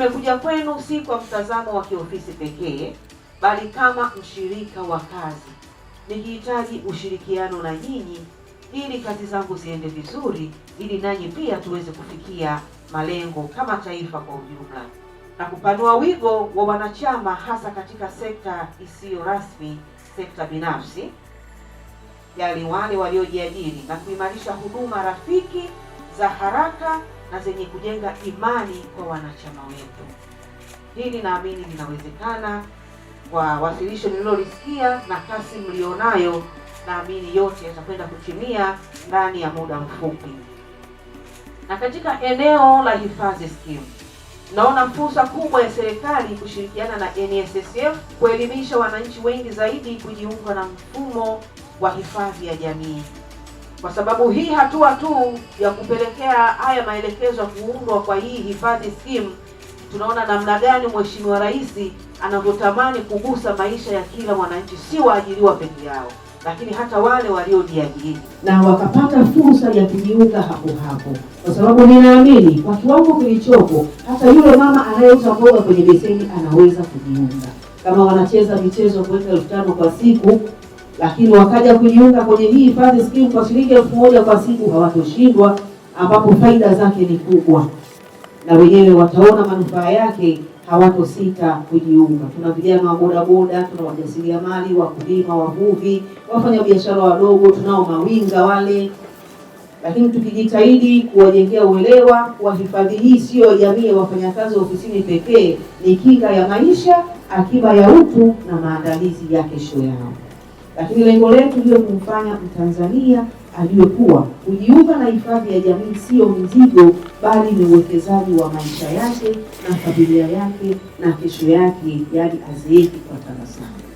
nimekuja kwenu si kwa mtazamo wa kiofisi pekee, bali kama mshirika wa kazi, nikihitaji ushirikiano na nyinyi ili kazi zangu ziende vizuri, ili nanyi pia tuweze kufikia malengo kama taifa kwa ujumla, na kupanua wigo wa wanachama hasa katika sekta isiyo rasmi, sekta binafsi, yale wale waliojiajiri, na kuimarisha huduma rafiki za haraka na zenye kujenga imani kwa wanachama wetu. Hili naamini linawezekana kwa wasilisho nililolisikia na kasi mlionayo, naamini yote yatakwenda kutimia ndani ya muda mfupi. Na katika eneo la hifadhi skimu, naona fursa kubwa ya serikali kushirikiana na NSSF kuelimisha wananchi wengi zaidi kujiunga na mfumo wa hifadhi ya jamii. Kwa sababu hii hatua tu ya kupelekea haya maelekezo ya kuundwa kwa hii hifadhi skimu, tunaona namna gani Mheshimiwa Rais anavyotamani kugusa maisha ya kila mwananchi, si waajiriwa peke yao, lakini hata wale waliojiajiri na wakapata fursa ya kujiunga hapo hapo, kwa sababu ninaamini kwa kiwango kilichopo hata yule mama anayeuza mboga kwenye beseni anaweza kujiunga. Kama wanacheza michezo kuweka 5,000 kwa siku, lakini wakaja kujiunga kwenye hii hifadhi skimu kwa shilingi 1,000 kwa siku, hawatoshindwa, ambapo faida zake ni kubwa na wenyewe wataona manufaa yake, hawatosita kujiunga. Tuna vijana wa bodaboda, tuna wajasiriamali, wakulima, wavuvi, wafanya biashara wadogo, tunao mawinga wale. Lakini tukijitahidi kuwajengea uelewa wa hifadhi hii sio jamii ya wafanyakazi ofisini pekee, ni kinga ya maisha, akiba ya utu na maandalizi ya kesho yao. Lakini lengo letu ndio kumfanya Mtanzania ajue kuwa kujiunga na hifadhi ya jamii sio mzigo, bali ni uwekezaji wa maisha yake na familia yake na kesho yake, yaani azeeki kwa tabasamu.